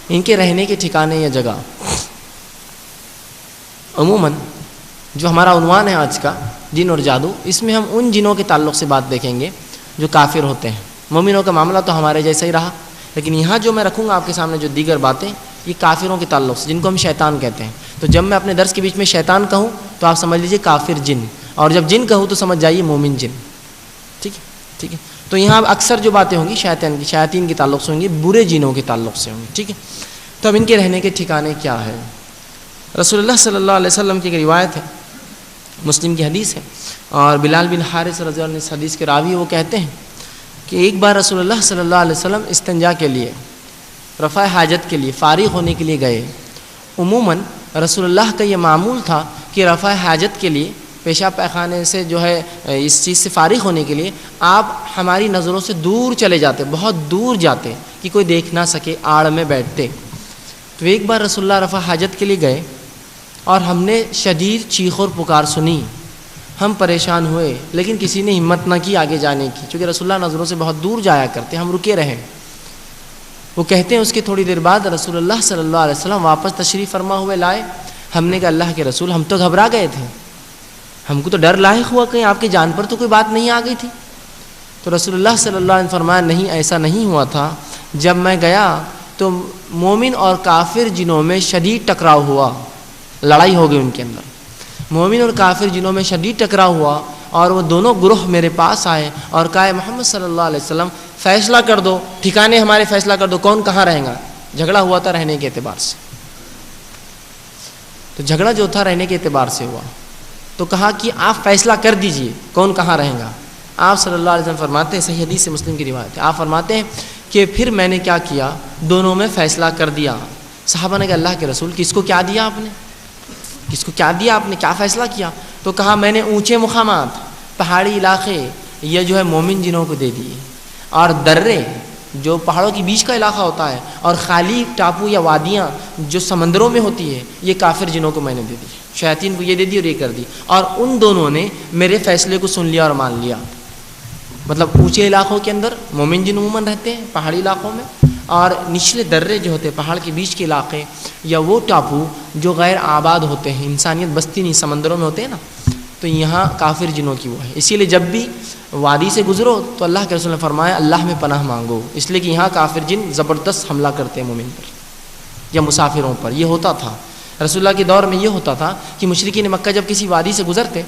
ان کے رہنے کے ٹھکانے یا جگہ، عموماً جو ہمارا عنوان ہے آج کا جن اور جادو، اس میں ہم ان جنوں کے تعلق سے بات دیکھیں گے جو کافر ہوتے ہیں۔ مومنوں کا معاملہ تو ہمارے جیسا ہی رہا، لیکن یہاں جو میں رکھوں گا آپ کے سامنے جو دیگر باتیں، یہ کافروں کے تعلق سے، جن کو ہم شیطان کہتے ہیں۔ تو جب میں اپنے درس کے بیچ میں شیطان کہوں تو آپ سمجھ لیجئے کافر جن، اور جب جن کہوں تو سمجھ جائیے مومن جن۔ ٹھیک ہے، تو یہاں اکثر جو باتیں ہوں گی شیاطین کے تعلق سے ہوں گی، برے جنوں کے تعلق سے ہوں گی۔ ٹھیک ہے، تو اب ان کے رہنے کے ٹھکانے کیا ہے؟ رسول اللہ صلی اللہ علیہ وسلم کی ایک روایت ہے، مسلم کی حدیث ہے، اور بلال بن حارث رضی اللہ عنہ اس حدیث کے راوی وہ کہتے ہیں کہ ایک بار رسول اللہ صلی اللہ علیہ وسلم استنجا کے لیے، رفع حاجت کے لیے، فارغ ہونے کے لیے گئے۔ عموماً رسول اللہ کا یہ معمول تھا کہ رفع حاجت کے لیے، پیشاب پیخانے سے جو ہے اس چیز سے فارغ ہونے کے لیے آپ ہماری نظروں سے دور چلے جاتے، بہت دور جاتے کہ کوئی دیکھ نہ سکے، آڑ میں بیٹھتے۔ تو ایک بار رسول اللہ رفع حاجت کے لیے گئے اور ہم نے شدید چیخ اور پکار سنی، ہم پریشان ہوئے، لیکن کسی نے ہمت نہ کی آگے جانے کی، چونکہ رسول اللہ نظروں سے بہت دور جایا کرتے، ہم رکے رہے۔ وہ کہتے ہیں اس کے تھوڑی دیر بعد رسول اللہ صلی اللہ علیہ وسلم واپس تشریف فرما ہوئے لائے۔ ہم نے کہا اللہ کے رسول، ہم تو گھبرا گئے تھے، ہم کو تو ڈر لاحق ہوا کہیں آپ کی جان پر تو کوئی بات نہیں آ گئی تھی۔ تو رسول اللہ صلی اللہ علیہ وسلم فرمایا نہیں، ایسا نہیں ہوا تھا، جب میں گیا تو مومن اور کافر جنوں میں شدید ٹکراؤ ہوا، لڑائی ہو گئی ان کے اندر، مومن اور کافر جنوں میں شدید ٹکراؤ ہوا، اور وہ دونوں گروہ میرے پاس آئے اور کہا محمد صلی اللہ علیہ وسلم فیصلہ کر دو، ٹھکانے ہمارے فیصلہ کر دو، کون کہاں رہیں گا۔ جھگڑا ہوا تھا رہنے کے اعتبار سے، تو جھگڑا جو تھا رہنے کے اعتبار سے ہوا، تو کہا کہ آپ فیصلہ کر دیجئے کون کہاں رہیں گا۔ آپ صلی اللہ علیہ وسلم فرماتے ہیں، صحیح حدیث سے مسلم کی روایت ہے، آپ فرماتے ہیں کہ پھر میں نے کیا کیا، دونوں میں فیصلہ کر دیا۔ صحابہ نے کہا اللہ کے رسول کس کو کیا دیا آپ نے، کس کو کیا دیا آپ نے، کیا فیصلہ کیا؟ تو کہا میں نے اونچے مقامات، پہاڑی علاقے یہ جو ہے مومن جنوں کو دے دیے، اور درے جو پہاڑوں کے بیچ کا علاقہ ہوتا ہے، اور خالی ٹاپو یا وادیاں جو سمندروں میں ہوتی ہے، یہ کافر جنوں کو میں نے دے دی، شیاطین کو یہ دے دی اور یہ کر دی، اور ان دونوں نے میرے فیصلے کو سن لیا اور مان لیا۔ مطلب اونچے علاقوں کے اندر مومن جن عموماً رہتے ہیں، پہاڑی علاقوں میں، اور نچلے درے جو ہوتے ہیں پہاڑ کے بیچ کے علاقے، یا وہ ٹاپو جو غیر آباد ہوتے ہیں، انسانیت بستی نہیں، سمندروں میں ہوتے ہیں نا، تو یہاں کافر جنوں کی وہ ہے۔ اسی لیے جب بھی وادی سے گزرو تو اللہ کے رسول نے فرمایا اللہ میں پناہ مانگو، اس لیے کہ یہاں کافر جن زبردست حملہ کرتے ہیں مومن پر یا مسافروں پر۔ یہ ہوتا تھا رسول اللہ کے دور میں، یہ ہوتا تھا کہ مشرکین مکہ جب کسی وادی سے گزرتے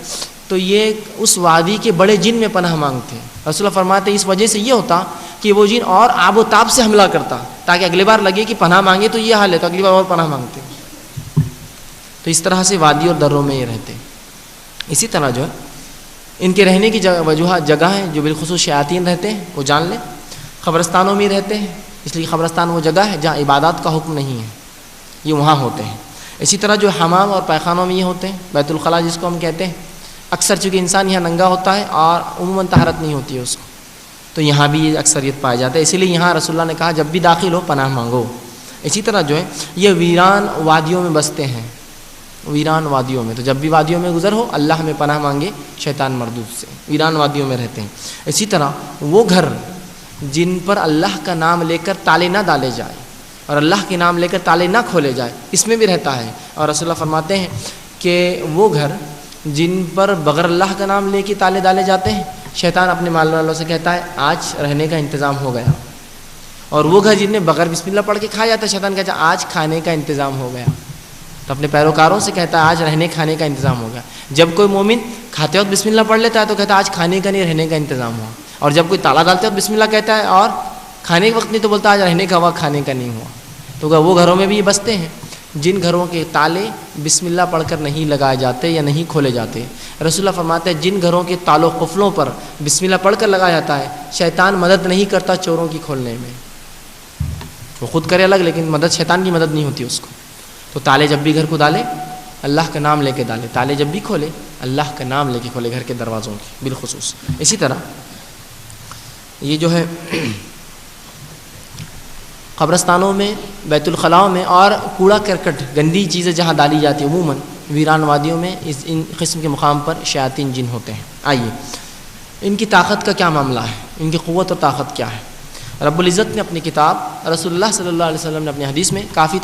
تو یہ اس وادی کے بڑے جن میں پناہ مانگتے۔ رسول اللہ فرماتے اس وجہ سے یہ ہوتا کہ وہ جن اور آب و تاب سے حملہ کرتا، تاکہ اگلی بار لگے کہ پناہ مانگے تو یہ حال ہے، تو اگلی بار اور پناہ مانگتے۔ تو اس طرح سے وادی اور دروں میں یہ رہتے۔ اسی طرح جو ہے ان کے رہنے کی جگہ ہیں جو بالخصوص شیاطین رہتے ہیں، وہ جان لیں۔ قبرستانوں میں رہتے ہیں، اس لیے قبرستان وہ جگہ ہے جہاں عبادات کا حکم نہیں ہے، یہ وہاں ہوتے ہیں۔ اسی طرح جو حمام اور پیخانوں میں یہ ہوتے ہیں، بیت الخلاء جس کو ہم کہتے ہیں، اکثر چونکہ انسان یہاں ننگا ہوتا ہے اور عموماً طہارت نہیں ہوتی ہے اس کو، تو یہاں بھی یہ اکثریت پایا جاتا ہے، اسی لیے یہاں رسول اللہ نے کہا جب بھی داخل ہو پناہ مانگو۔ اسی طرح جو ہے یہ ویران وادیوں میں بستے ہیں، ویران وادیوں میں، تو جب بھی وادیوں میں گزر ہو اللہ میں پناہ مانگے شیطان مردود سے، ویران وادیوں میں رہتے ہیں۔ اسی طرح وہ گھر جن پر اللہ کا نام لے کر تالے نہ ڈالے جائے اور اللہ کے نام لے کر تالے نہ کھولے جائے، اس میں بھی رہتا ہے۔ اور رسول اللہ فرماتے ہیں کہ وہ گھر جن پر بغیر اللہ کا نام لے کے تالے ڈالے جاتے ہیں، شیطان اپنے مال والوں سے کہتا ہے آج رہنے کا انتظام ہو گیا، اور وہ گھر جن میں بغیر بسم اللہ پڑھ کے کھایا جاتا ہے، شیطان کہتا ہے آج کھانے کا انتظام ہو گیا، تو اپنے پیروکاروں سے کہتا ہے آج رہنے کھانے کا انتظام ہوگا۔ جب کوئی مومن کھاتے وقت بسم اللہ پڑھ لیتا ہے تو کہتا ہے آج کھانے کا نہیں رہنے کا انتظام ہوا، اور جب کوئی تالا ڈالتے وقت بسم اللہ کہتا ہے اور کھانے کے وقت نہیں تو بولتا آج رہنے کا ہوا کھانے کا نہیں ہوا۔ تو وہ گھروں میں بھی یہ بستے ہیں جن گھروں کے تالے بسم اللہ پڑھ کر نہیں لگائے جاتے یا نہیں کھولے جاتے۔ رسول اللہ فرماتے ہیں جن گھروں کے تالوں قفلوں پر بسم اللہ پڑھ کر لگایا جاتا ہے، شیطان مدد نہیں کرتا چوروں کی کھولنے میں، وہ خود کرے الگ لیکن مدد شیطان کی مدد نہیں ہوتی اس کو۔ تو تالے جب بھی گھر کو ڈالے اللہ کا نام لے کے ڈالے، تالے جب بھی کھولے اللہ کا نام لے کے کھولے، گھر کے دروازوں کی بالخصوص۔ اسی طرح یہ جو ہے قبرستانوں میں، بیت الخلاء میں، اور کوڑا کرکٹ گندی چیزیں جہاں ڈالی جاتی ہیں عموماً ویران وادیوں میں، ان قسم کے مقام پر شیاطین جن ہوتے ہیں۔ آئیے ان کی طاقت کا کیا معاملہ ہے، ان کی قوت اور طاقت کیا ہے۔ رب العزت نے اپنی کتاب، رسول اللہ صلی اللہ علیہ وسلم نے اپنی حدیث میں کافی